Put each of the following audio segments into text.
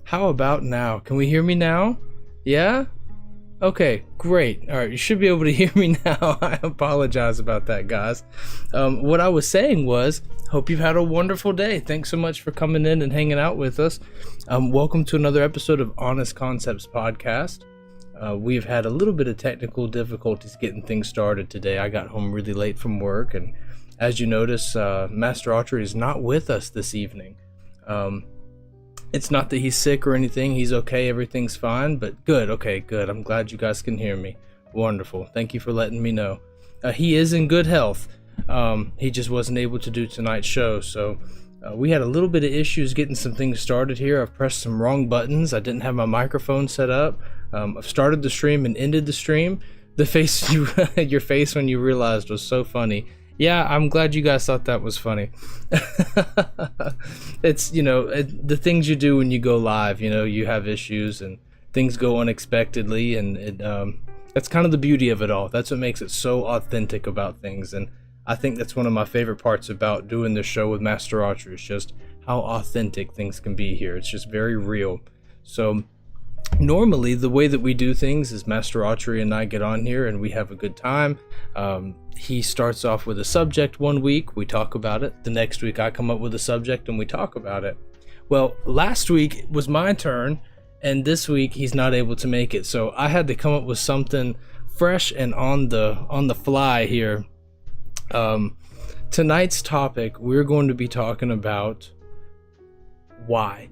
How about now? Can we hear me now? Yeah? Okay, great. All right, you should be able to hear me now. I apologize about that, guys. What I was saying was, hope you've had a wonderful day. Thanks so much for coming in and hanging out with us. Welcome to another episode of Honest Concepts Podcast. We've had a little bit of technical difficulties getting things started today. I got home really late from work, and as you notice, Master Autry is not with us this evening. It's not that he's sick or anything. He's okay. Everything's fine. But good. Okay, good. I'm glad you guys can hear me. Wonderful. Thank you for letting me know. He is in good health. He just wasn't able to do tonight's show. So we had a little bit of issues getting some things started here. I've pressed some wrong buttons. I didn't have my microphone set up. I've started the stream and ended the stream. The face your face when you realized was so funny. Yeah, I'm glad you guys thought that was funny. It's, the things you do when you go live, you have issues and things go unexpectedly, and that's kind of the beauty of it all. That's what makes it so authentic about things, and I think that's one of my favorite parts about doing this show with Master Autry, is just how authentic things can be here. It's just very real. So normally the way that we do things is Master Autry and I get on here and we have a good time. He starts off with a subject one week, we talk about it. The next week I come up with a subject and we talk about it. Well, last week was my turn, and this week he's not able to make it, so I had to come up with something fresh and on the fly here. Tonight's topic, we're going to be talking about why.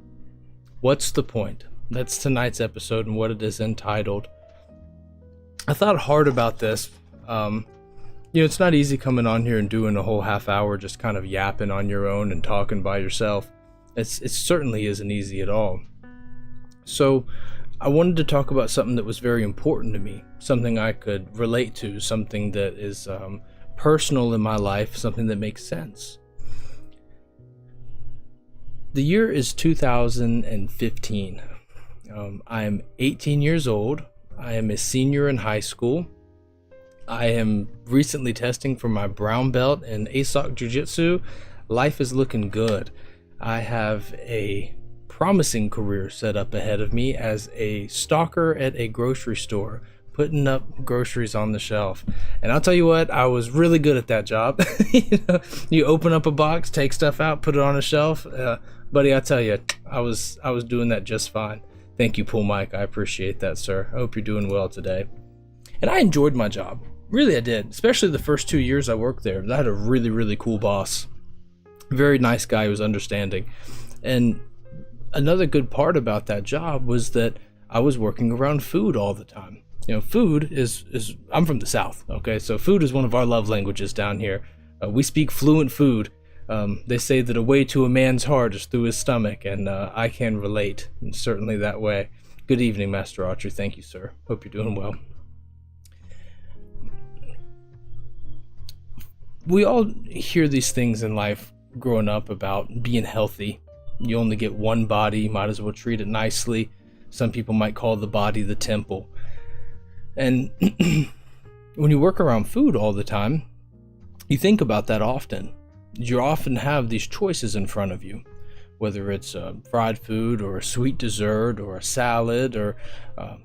What's the point? That's tonight's episode and what it is entitled. I thought hard about this. It's not easy coming on here and doing a whole half hour just kind of yapping on your own and talking by yourself. It certainly isn't easy at all. So I wanted to talk about something that was very important to me, something I could relate to, something that is personal in my life, something that makes sense. The year is 2015. I am 18 years old. I am a senior in high school. I am recently testing for my brown belt in ASOC Jiu-Jitsu. Life is looking good. I have a promising career set up ahead of me as a stalker at a grocery store, putting up groceries on the shelf. And I'll tell you what, I was really good at that job. You open up a box, take stuff out, put it on a shelf. Buddy, I tell you, I was doing that just fine. Thank you, Pool Mike. I appreciate that, sir. I hope you're doing well today. And I enjoyed my job. Really, I did. Especially the first 2 years I worked there. I had a really, really cool boss. Very nice guy who was understanding. And another good part about that job was that I was working around food all the time. Food is I'm from the South, okay? So food is one of our love languages down here. We speak fluent food. They say that a way to a man's heart is through his stomach, and I can relate, and certainly that way. Good evening, Master Autry. Thank you, sir. Hope you're doing well. We all hear these things in life growing up about being healthy. You only get one body, might as well treat it nicely. Some people might call the body the temple. And when you work around food all the time, you think about that often. You often have these choices in front of you, whether it's fried food or a sweet dessert or a salad or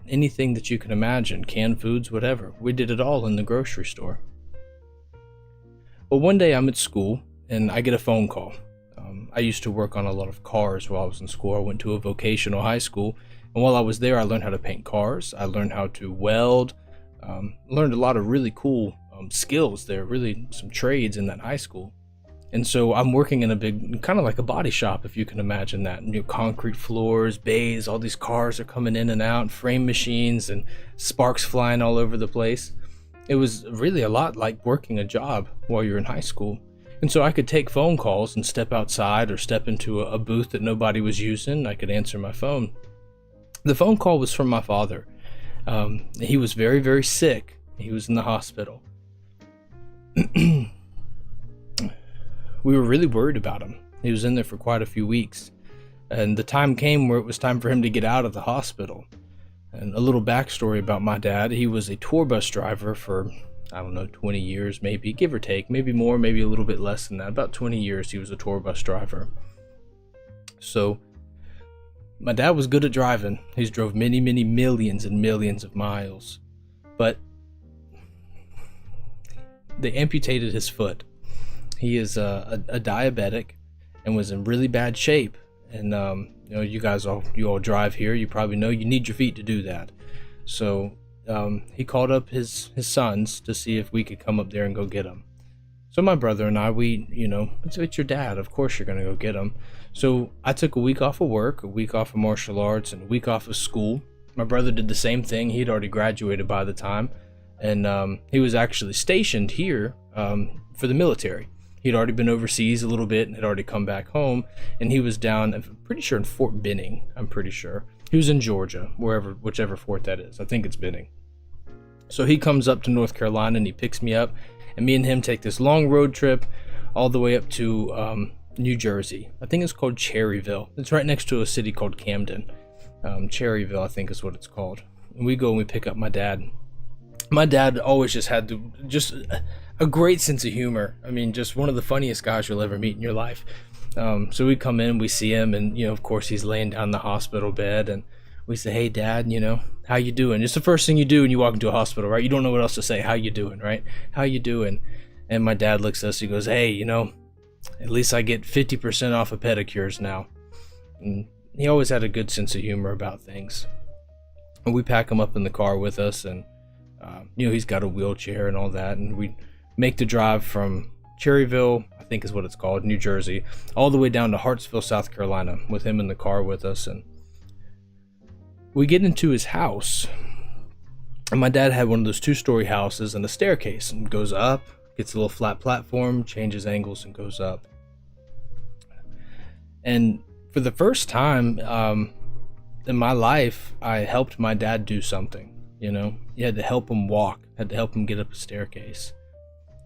anything that you can imagine, canned foods, whatever. We did it all in the grocery store. Well, one day I'm at school and I get a phone call. I used to work on a lot of cars while I was in school. I went to a vocational high school, and while I was there, I learned how to paint cars. I learned how to weld, learned a lot of really cool skills there, really some trades in that high school. And so I'm working in a big, kind of like a body shop, if you can imagine that. Concrete floors, bays, all these cars are coming in and out, frame machines, and sparks flying all over the place. It was really a lot like working a job while you're in high school. And so I could take phone calls and step outside or step into a booth that nobody was using. I could answer my phone. The phone call was from my father. He was very, very sick. He was in the hospital. We were really worried about him. He was in there for quite a few weeks. And the time came where it was time for him to get out of the hospital. And a little backstory about my dad: he was a tour bus driver for, 20 years, maybe, give or take, maybe more, maybe a little bit less than that. About 20 years he was a tour bus driver. So My dad was good at driving. He's drove many, many millions and millions of miles. But they amputated his foot. He is a diabetic and was in really bad shape. And you all drive here. You probably know you need your feet to do that. So he called up his sons to see if we could come up there and go get him. So my brother and I, it's your dad. Of course you're gonna go get him. So I took a week off of work, a week off of martial arts, and a week off of school. My brother did the same thing. He'd already graduated by the time, and he was actually stationed here for the military. He'd already been overseas a little bit and had already come back home, and he was down, I'm pretty sure, in Fort Benning. I'm pretty sure he was in Georgia, whichever fort that is. I think it's Benning. So he comes up to North Carolina and he picks me up, and me and him take this long road trip all the way up to New Jersey. I think it's called Cherryville. It's right next to a city called Camden. Cherryville, I think is what it's called. And we go and we pick up my dad. My dad always just had a great sense of humor. I mean, just one of the funniest guys you'll ever meet in your life. So we come in, we see him, and of course he's laying down in the hospital bed, and we say, "Hey Dad, how you doing?" It's the first thing you do when you walk into a hospital, right? You don't know what else to say. How you doing, right? How you doing? And my dad looks at us, he goes, "Hey, at least I get 50% off of pedicures now." And he always had a good sense of humor about things. And we pack him up in the car with us, and he's got a wheelchair and all that, and we make the drive from Cherryville, I think is what it's called, New Jersey, all the way down to Hartsville, South Carolina, with him in the car with us. And we get into his house, and my dad had one of those 2-story houses and a staircase, and goes up, gets a little flat platform, changes angles, and goes up. And for the first time in my life, I helped my dad do something. You had to help him walk, had to help him get up a staircase.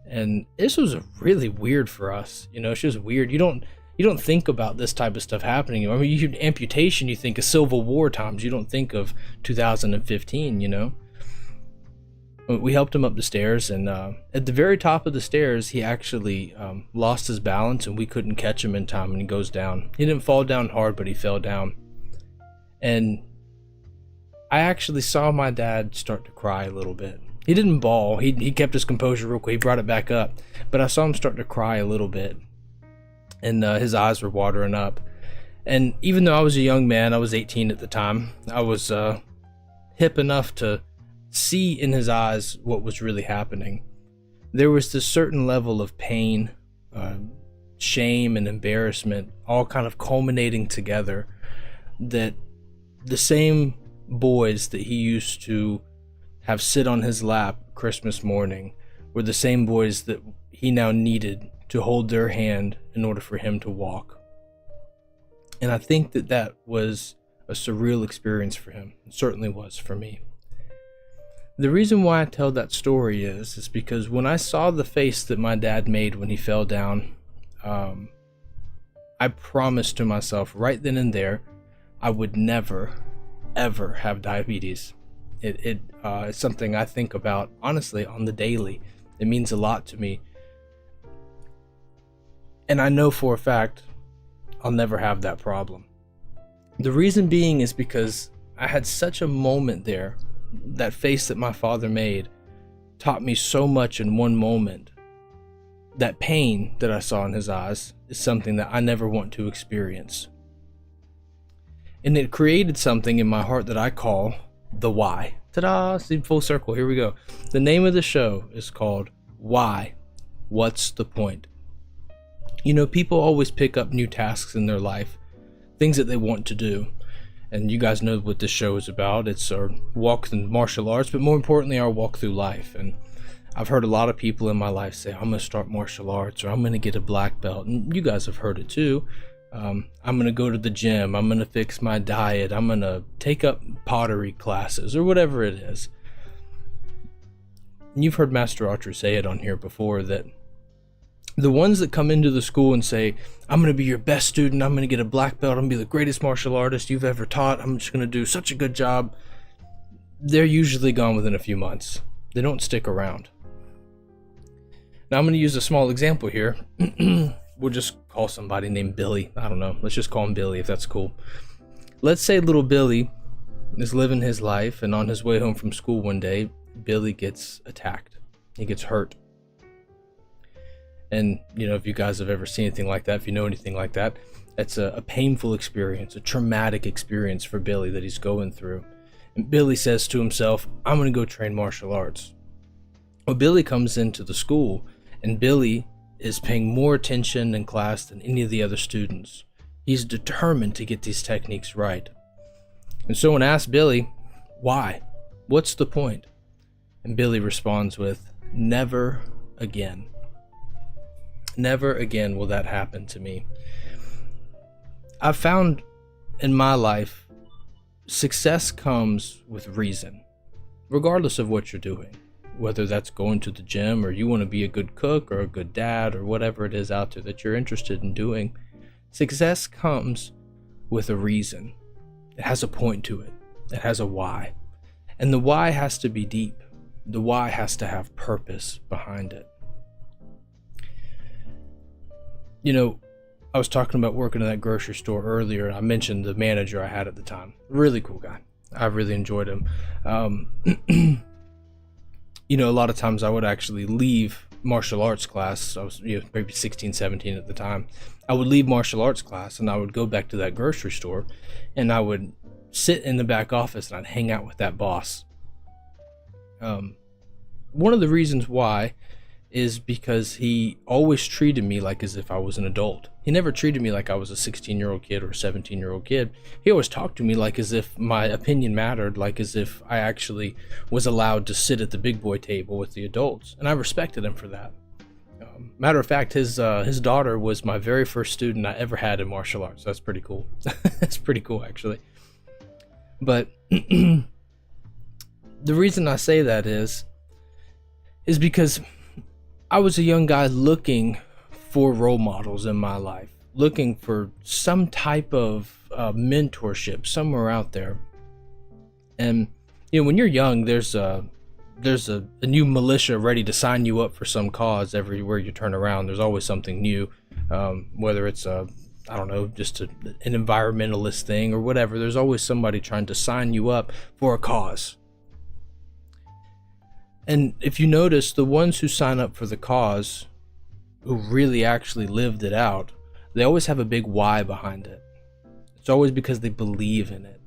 And this was really weird for us. It's just weird. You don't think about this type of stuff happening. I mean, you hear amputation, you think of Civil War times. You don't think of 2015. We helped him up the stairs, and at the very top of the stairs, he actually lost his balance, and we couldn't catch him in time, and he goes down. He didn't fall down hard, but he fell down. And I actually saw my dad start to cry a little bit. He didn't bawl. He kept his composure real quick. He brought it back up. But I saw him start to cry a little bit. And his eyes were watering up. And even though I was a young man, I was 18 at the time, I was hip enough to see in his eyes what was really happening. There was this certain level of pain, shame, and embarrassment, all kind of culminating together, that the same boys that he used to have sit on his lap Christmas morning were the same boys that he now needed to hold their hand in order for him to walk. And I think that was a surreal experience for him. It certainly was for me. The reason why I tell that story is because when I saw the face that my dad made when he fell down, I promised to myself right then and there I would never, ever have diabetes. It's something I think about, honestly, on the daily. It means a lot to me. And I know for a fact I'll never have that problem. The reason being is because I had such a moment there. That face that my father made taught me so much in one moment. That pain that I saw in his eyes is something that I never want to experience. And it created something in my heart that I call the why. Ta-da! See, full circle, here we go. The name of the show is called Why? What's the Point? People always pick up new tasks in their life, things that they want to do. And you guys know what this show is about. It's our walk through martial arts, but more importantly, our walk through life. And I've heard a lot of people in my life say, I'm going to start martial arts, or I'm going to get a black belt. And you guys have heard it too. I'm going to go to the gym. I'm going to fix my diet. I'm going to take up pottery classes, or whatever it is. And you've heard Master Archer say it on here before, that the ones that come into the school and say, I'm going to be your best student, I'm going to get a black belt, I'm going to be the greatest martial artist you've ever taught, I'm just going to do such a good job, they're usually gone within a few months. They don't stick around. Now I'm going to use a small example here. We'll just call somebody named Billy. I don't know. Let's just call him Billy if that's cool. let's say little Billy is living his life, and on his way home from school one day, Billy gets attacked. He gets hurt. And, if you guys have ever seen anything like that, if you know anything like that, it's a painful experience, a traumatic experience for Billy that he's going through. And Billy says to himself, I'm going to go train martial arts. Well, Billy comes into the school, and Billy is paying more attention in class than any of the other students. He's determined to get these techniques right. And someone asks Billy, why? What's the point? And Billy responds with, never again. Never again will that happen to me. I've found in my life, success comes with reason, regardless of what you're doing. Whether that's going to the gym, or you want to be a good cook or a good dad, or whatever it is out there that you're interested in doing, success comes with a reason. It has a point to it. It has a why. And the why has to be deep. The why has to have purpose behind it. I was talking about working in that grocery store earlier, and I mentioned the manager I had at the time. Really cool guy. I really enjoyed him. A lot of times I would actually leave martial arts class. I was maybe 16, 17 at the time. I would leave martial arts class and I would go back to that grocery store, and I would sit in the back office and I'd hang out with that boss. One of the reasons why is because he always treated me like as if I was an adult. He never treated me like I was a 16-year-old kid or a 17-year-old kid. He always talked to me like as if my opinion mattered, like as if I actually was allowed to sit at the big boy table with the adults. And I respected him for that. Matter of fact, his daughter was my very first student I ever had in martial arts. That's pretty cool. That's pretty cool, actually. But the reason I say that is because I was a young guy looking for role models in my life, looking for some type of mentorship somewhere out there. And when you're young, there's a new militia ready to sign you up for some cause. Everywhere you turn around, there's always something new, whether it's just an environmentalist thing or whatever. There's always somebody trying to sign you up for a cause. And if you notice, the ones who sign up for the cause, who really actually lived it out, they always have a big why behind it. It's always because they believe in it.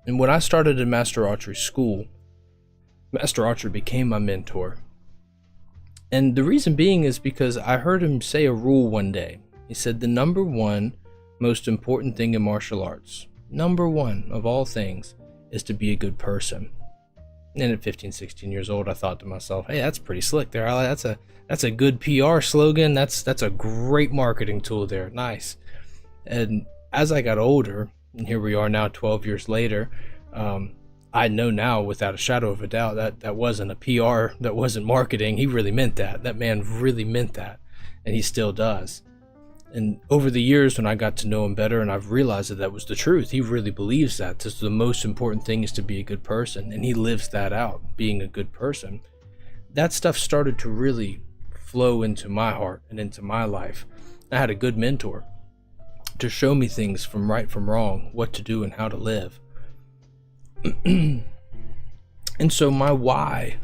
And when I started in Master Archery school, Master Archer became my mentor. And the reason being is because I heard him say a rule one day. He said the number one most important thing in martial arts, number one of all things, is to be a good person. And at 15, 16 years old, I thought to myself, hey, that's pretty slick there. That's a good PR slogan. That's a great marketing tool there. Nice. And as I got older, and here we are now 12 years later, I know now without a shadow of a doubt that wasn't a PR, that wasn't marketing. He really meant that. That man really meant that. And he still does. And over the years, when I got to know him better, and I've realized that was the truth, he really believes that. The most important thing is to be a good person, and he lives that out, being a good person. That stuff started to really flow into my heart and into my life. I had a good mentor to show me things from right from wrong, what to do and how to live. And so my why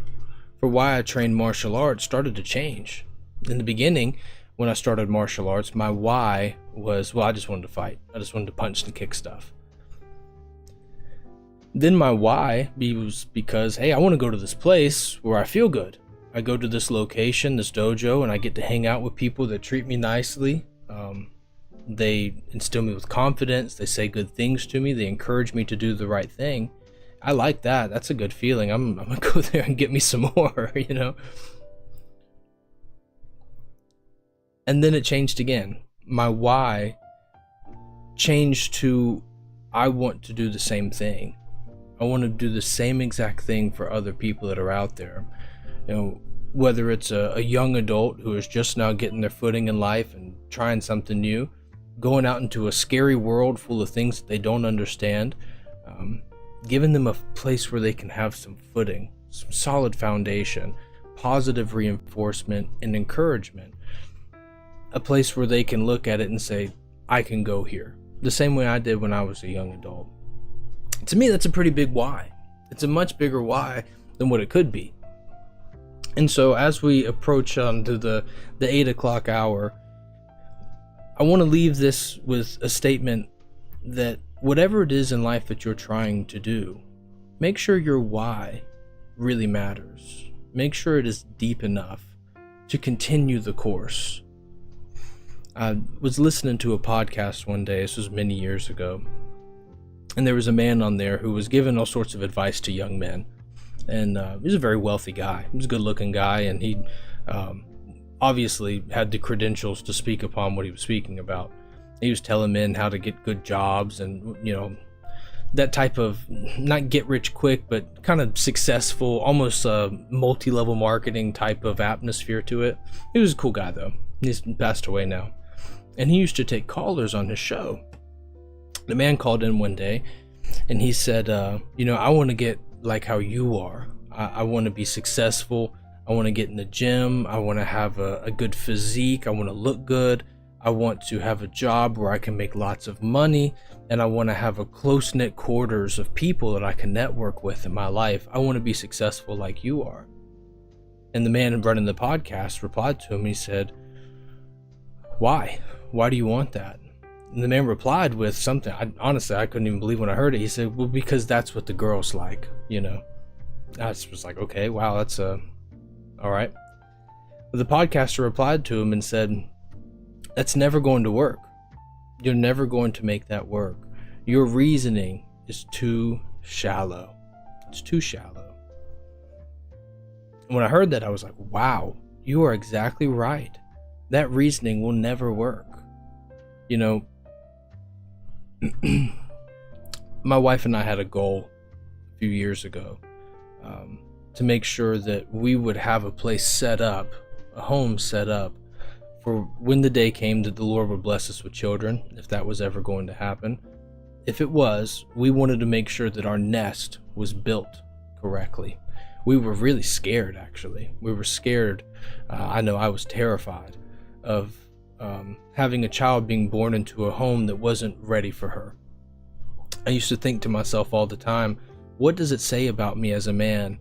for why I trained martial arts started to change. In the beginning, when I started martial arts, my why was, I just wanted to fight. I just wanted to punch and kick stuff. Then my why was because, hey, I want to go to this place where I feel good. I go to this location, this dojo, and I get to hang out with people that treat me nicely. They instill me with confidence. They say good things to me. They encourage me to do the right thing. I like that. That's a good feeling. I'm going to go there and get me some more, And then it changed again. My why changed to, I want to do the same thing. I want to do the same exact thing for other people that are out there. Whether it's a young adult who is just now getting their footing in life and trying something new, going out into a scary world full of things that they don't understand, giving them a place where they can have some footing, some solid foundation, positive reinforcement and encouragement. A place where they can look at it and say, I can go here. the same way I did when I was a young adult. To me, that's a pretty big why. It's a much bigger why than what it could be. And so as we approach onto the 8 o'clock hour, I want to leave this with a statement that whatever it is in life that you're trying to do, make sure your why really matters. Make sure it is deep enough to continue the course. I was listening to a podcast one day, this was many years ago, and there was a man on there who was giving all sorts of advice to young men. And he was a very wealthy guy. He was a good looking guy, and he obviously had the credentials to speak upon what he was speaking about. He was telling men how to get good jobs and, that type of, not get rich quick, but kind of successful, almost multi-level marketing type of atmosphere to it. He was a cool guy though. He's passed away now. And he used to take callers on his show. The man called in one day and he said, I want to get like how you are. I want to be successful. I want to get in the gym. I want to have a good physique. I want to look good. I want to have a job where I can make lots of money, and I want to have a close-knit quarters of people that I can network with in my life. I want to be successful like you are. And the man running the podcast replied to him. He said, why? Why do you want that? And the man replied with something, honestly, I couldn't even believe when I heard it. He said, well, because that's what the girls like, I just was like, okay, wow, that's all right. But the podcaster replied to him and said, that's never going to work. You're never going to make that work. Your reasoning is too shallow. It's too shallow. And when I heard that, I was like, wow, you are exactly right. That reasoning will never work. My wife and I had a goal a few years ago to make sure that we would have a place set up, a home set up, for when the day came that the Lord would bless us with children, if that was ever going to happen. If it was, we wanted to make sure that our nest was built correctly. We were really scared, actually. We were scared. I know I was terrified of having a child being born into a home that wasn't ready for her. I used to think to myself all the time, what does it say about me as a man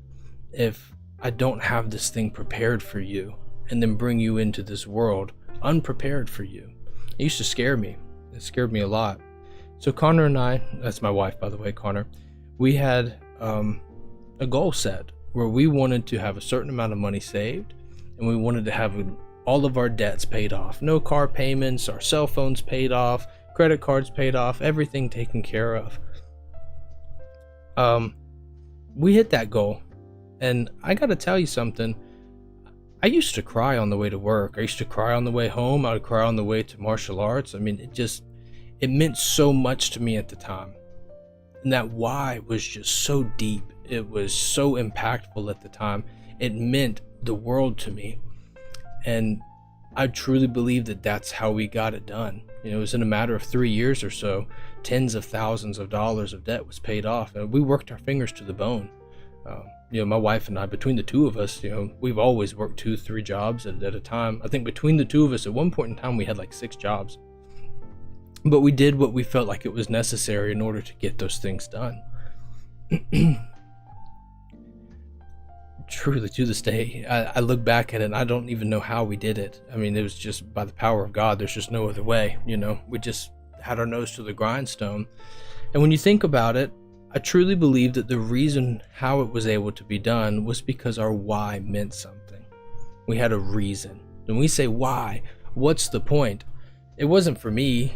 if I don't have this thing prepared for you and then bring you into this world unprepared for you? It used to scare me. It scared me a lot. So Connor and I, that's my wife, by the way, Connor, we had a goal set where we wanted to have a certain amount of money saved, and we wanted to have all of our debts paid off. No car payments, our cell phones paid off, credit cards paid off, everything taken care of. We hit that goal, and I gotta tell you something. I used to cry on the way to work. I used to cry on the way home. I would cry on the way to martial arts. I mean, it meant so much to me at the time. And that why was just so deep. It was so impactful at the time. It meant the world to me. And I truly believe that that's how we got it done. It was in a matter of 3 years or so, tens of thousands of dollars of debt was paid off. And we worked our fingers to the bone. My wife and I, between the two of us, we've always worked 2-3 jobs at a time. I think between the two of us, at one point in time, we had like 6 jobs. But we did what we felt like it was necessary in order to get those things done. Truly, to this day, I look back at it and I don't even know how we did it. I mean, it was just by the power of God. There's just no other way. We just had our nose to the grindstone. And when you think about it, I truly believe that the reason how it was able to be done was because our why meant something. We had a reason. When we say why, what's the point? It wasn't for me.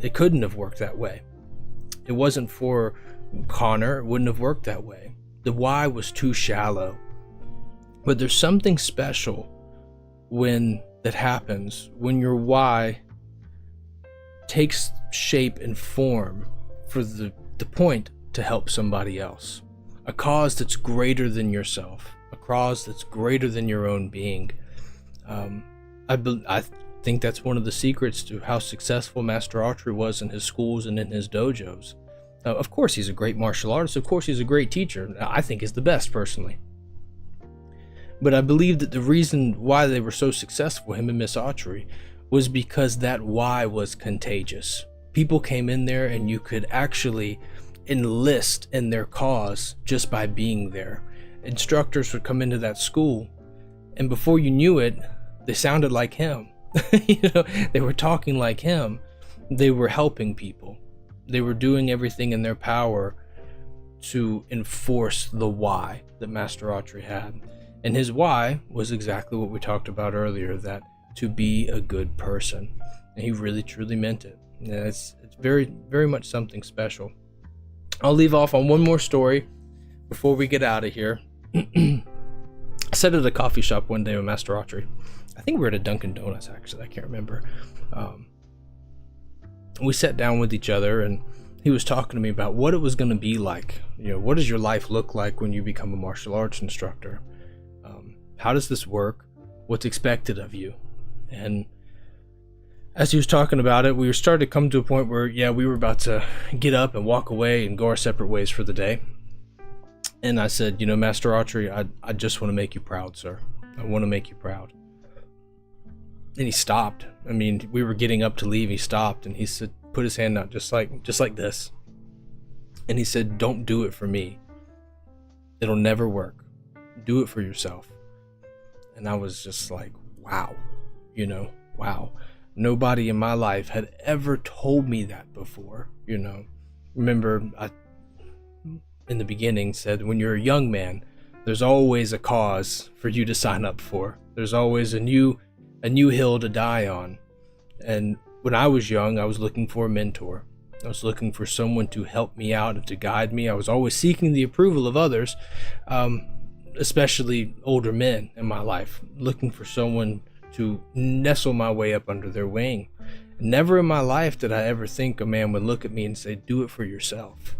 It couldn't have worked that way. It wasn't for Connor. It wouldn't have worked that way. The why was too shallow. But there's something special when that happens, when your why takes shape and form for the point to help somebody else. A cause that's greater than yourself. A cause that's greater than your own being. I think that's one of the secrets to how successful Master Autry was in his schools and in his dojos. Of course he's a great martial artist. Of course he's a great teacher. I think he's the best personally. But I believe that the reason why they were so successful, him and Miss Autry, was because that why was contagious. People came in there and you could actually enlist in their cause just by being there. Instructors would come into that school, and before you knew it, they sounded like him. They were talking like him. They were helping people. They were doing everything in their power to enforce the why that Master Autry had. And his why was exactly what we talked about earlier, that to be a good person. And he really truly meant it. And it's very, very much something special. I'll leave off on one more story before we get out of here. I sat at a coffee shop one day with Master Autry. I think we were at a Dunkin' Donuts, actually. I can't remember. We sat down with each other, and he was talking to me about what it was going to be like. What does your life look like when you become a martial arts instructor? How does this work? What's expected of you? And as he was talking about it, we were starting to come to a point where, we were about to get up and walk away and go our separate ways for the day. And I said, Master Autry, I just want to make you proud, sir. I want to make you proud. And he stopped. I mean, we were getting up to leave. He stopped and he said, put his hand out just like this. And he said, don't do it for me. It'll never work. Do it for yourself. And I was just like, wow, wow. Nobody in my life had ever told me that before, Remember, I, in the beginning, said when you're a young man, there's always a cause for you to sign up for. There's always a new hill to die on. And when I was young, I was looking for a mentor. I was looking for someone to help me out and to guide me. I was always seeking the approval of others, especially older men in my life, looking for someone to nestle my way up under their wing. Never in my life did I ever think a man would look at me and say, do it for yourself.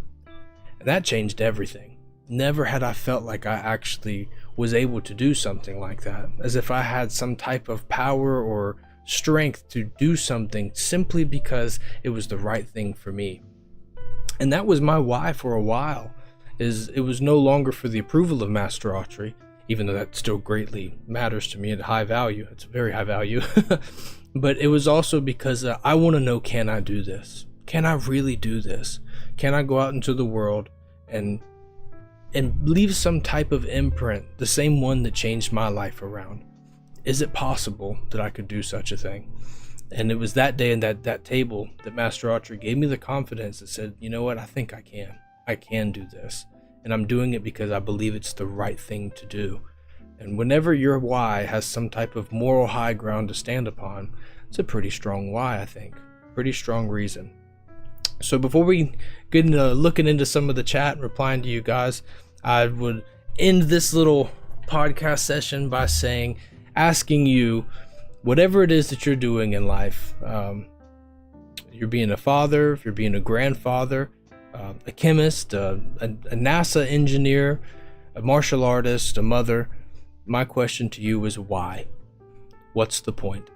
And that changed everything. Never had I felt like I actually was able to do something like that, as if I had some type of power or strength to do something simply because it was the right thing for me. And that was my why for a while. It was no longer for the approval of Master Autry, even though that still greatly matters to me at high value. It's a very high value. But it was also because I want to know, can I do this? Can I really do this? Can I go out into the world and leave some type of imprint, the same one that changed my life around? Is it possible that I could do such a thing? And it was that day and that table that Master Autry gave me the confidence that said, you know what, I think I can do this. And I'm doing it because I believe it's the right thing to do. And whenever your why has some type of moral high ground to stand upon, it's a pretty strong why, I think. Pretty strong reason. So before we get into looking into some of the chat and replying to you guys, I would end this little podcast session by asking you, whatever it is that you're doing in life, you're being a father, if you're being a grandfather, a chemist, a NASA engineer, a martial artist, a mother, my question to you is why? What's the point?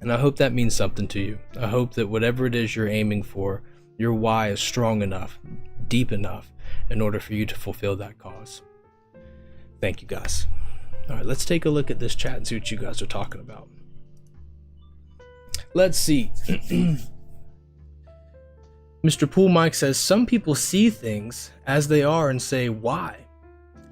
And I hope that means something to you. I hope that whatever it is you're aiming for, your why is strong enough, deep enough, in order for you to fulfill that cause. Thank you, guys. All right, let's take a look at this chat and see what you guys are talking about. Let's see. Mr. Pool Mike says, some people see things as they are and say, why?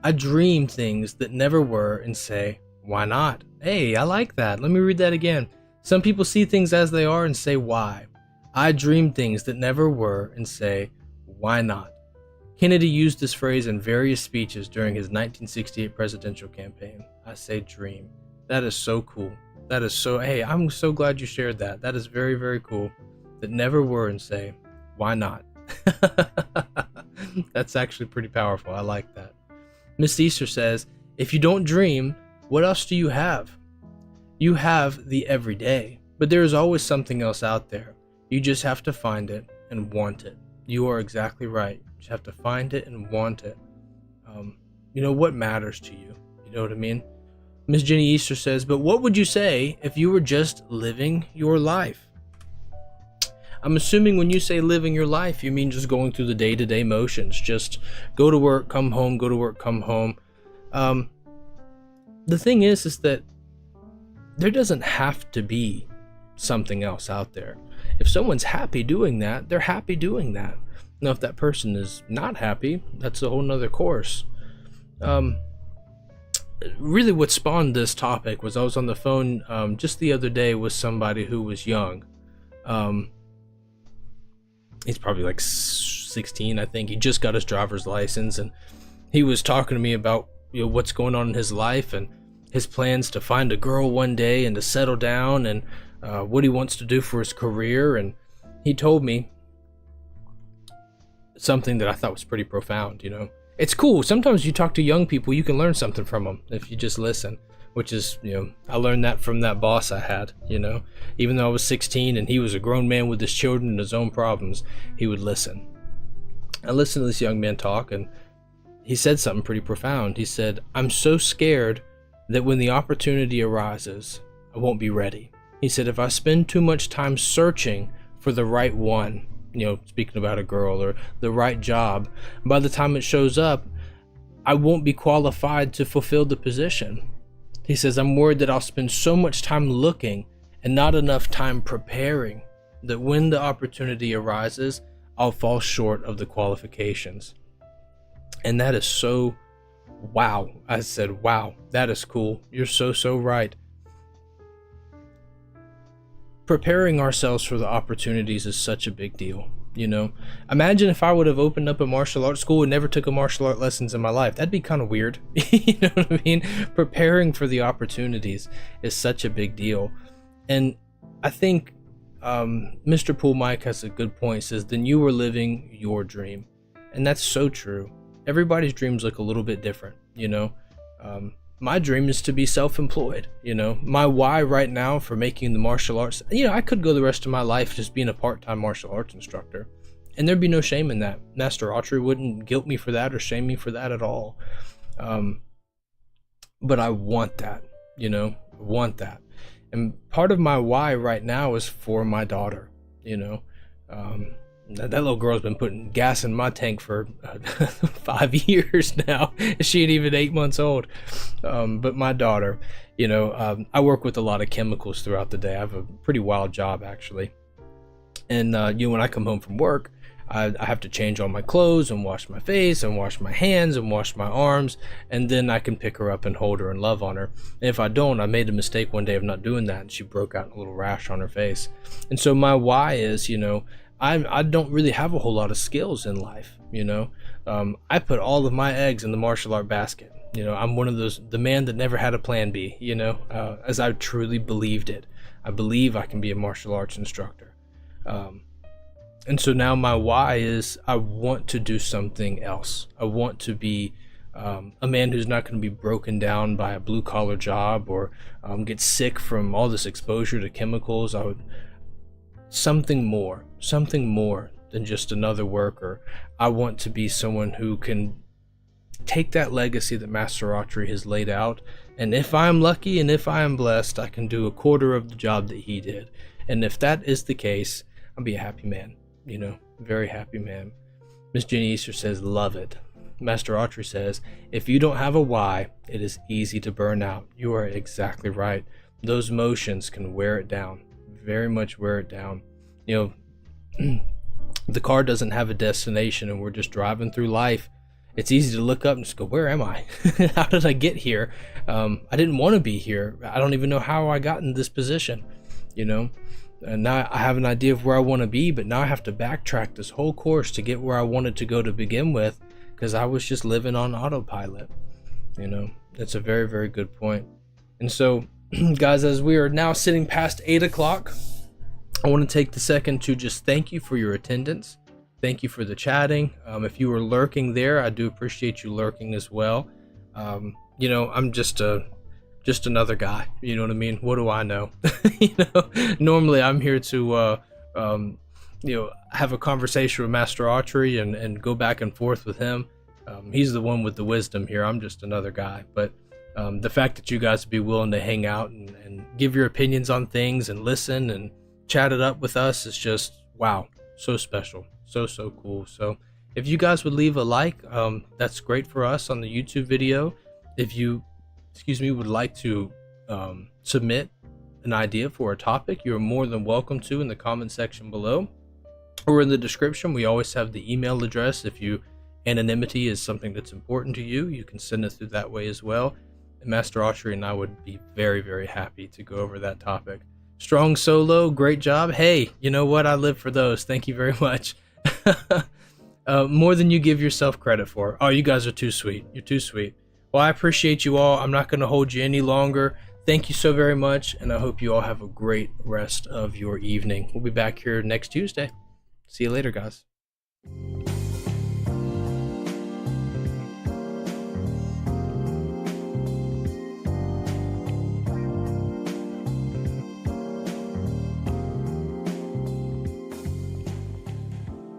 I dream things that never were and say, why not? Hey, I like that. Let me read that again. Some people see things as they are and say, why? I dream things that never were and say, why not? Kennedy used this phrase in various speeches during his 1968 presidential campaign. I say dream. That is so cool. That is so, hey, I'm so glad you shared that. That is very, very cool. That never were and say, why not? That's actually pretty powerful. I like that. Miss Easter says, if you don't dream, what else do you have? You have the everyday, but there is always something else out there. You just have to find it and want it. You are exactly right. You just have to find it and want it. What matters to you? You know what I mean? Miss Jenny Easter says, but what would you say if you were just living your life? I'm assuming when you say living your life, you mean just going through the day-to-day motions. Just go to work, come home, go to work, come home. The thing is that there doesn't have to be something else out there. If someone's happy doing that, they're happy doing that. Now, if that person is not happy, that's a whole nother course. Really what spawned this topic was I was on the phone just the other day with somebody who was young. He's probably like 16, I think. He just got his driver's license, and he was talking to me about, you know, what's going on in his life and his plans to find a girl one day and to settle down, and what he wants to do for his career. And he told me something that I thought was pretty profound. You know, it's cool. Sometimes you talk to young people, you can learn something from them if you just listen, which is, you know, I learned that from that boss I had. You know, even though I was 16 and he was a grown man with his children and his own problems, he would listen. I listened to this young man talk, and he said something pretty profound. He said, "I'm so scared that when the opportunity arises, I won't be ready." He said, "If I spend too much time searching for the right one," you know, speaking about a girl, or the right job, by the time it shows up, I won't be qualified to fulfill the position. He says, "I'm worried that I'll spend so much time looking and not enough time preparing that when the opportunity arises, I'll fall short of the qualifications." And that is so, wow. I said, wow, that is cool. You're so right. Preparing ourselves for the opportunities is such a big deal. You know, imagine if I would have opened up a martial arts school and never took a martial art lessons in my life. That'd be kind of weird. You know what I mean? Preparing for the opportunities is such a big deal. And I think Mr. Pool Mike has a good point. He says, then you were living your dream. And that's so true. Everybody's dreams look a little bit different, you know. My dream is to be self-employed, you know. My why right now for making the martial arts, you know, I could go the rest of my life just being a part-time martial arts instructor, and there'd be no shame in that. Master Autry wouldn't guilt me for that or shame me for that at all. But I want that, you know, want that. And part of my why right now is for my daughter, you know. That little girl's been putting gas in my tank for 5 years now. She ain't even 8 months old. But my daughter, you know, I work with a lot of chemicals throughout the day. I have a pretty wild job, actually. And, you know, when I come home from work, I have to change all my clothes and wash my face and wash my hands and wash my arms. And then I can pick her up and hold her and love on her. And if I don't, I made a mistake one day of not doing that, and she broke out in a little rash on her face. And so my why is, you know, I don't really have a whole lot of skills in life, you know. I put all of my eggs in the martial art basket. You know, I'm one of those, the man that never had a plan B, you know, as I truly believed it. I believe I can be a martial arts instructor. And so now my why is I want to do something else. I want to be a man who's not going to be broken down by a blue collar job, or get sick from all this exposure to chemicals. I would something more than just another worker. I want to be someone who can take that legacy that Master Autry has laid out, and if I'm lucky and if I am blessed, I can do a quarter of the job that he did. And if that is the case, I'll be a happy man, you know, very happy man. Miss Jenny Easter says, love it. Master Autry says, if you don't have a why, it is easy to burn out. You are exactly right. Those motions can wear it down, very much wear it down. You know, the car doesn't have a destination and we're just driving through life. It's easy to look up and just go, where am I? How did I get here? I didn't want to be here. I don't even know how I got in this position, you know. And now I have an idea of where I want to be, but now I have to backtrack this whole course to get where I wanted to go to begin with, because I was just living on autopilot. You know, it's a very, very good point. And so, guys, as we are now sitting past 8 o'clock, I want to take the second to just thank you for your attendance. Thank you for the chatting. If you were lurking there, I do appreciate you lurking as well. You know, I'm just another guy. You know what I mean? What do I know? You know, normally I'm here to, you know, have a conversation with Master Autry and go back and forth with him. He's the one with the wisdom here. I'm just another guy. But the fact that you guys would be willing to hang out and give your opinions on things and listen and chat it up with us is just, wow, so special. So cool. So if you guys would leave a like, that's great for us on the YouTube video. If you would like to submit an idea for a topic, you're more than welcome to in the comment section below or in the description. We always have the email address. If anonymity is something that's important to you, you can send it through that way as well. And Master Autry and I would be very, very happy to go over that topic. Strong solo, great job. Hey, you know what? I live for those. Thank you very much. More than you give yourself credit for. Oh, you guys are too sweet. You're too sweet. Well, I appreciate you all. I'm not going to hold you any longer. Thank you so very much, and I hope you all have a great rest of your evening. We'll be back here next Tuesday. See you later, guys.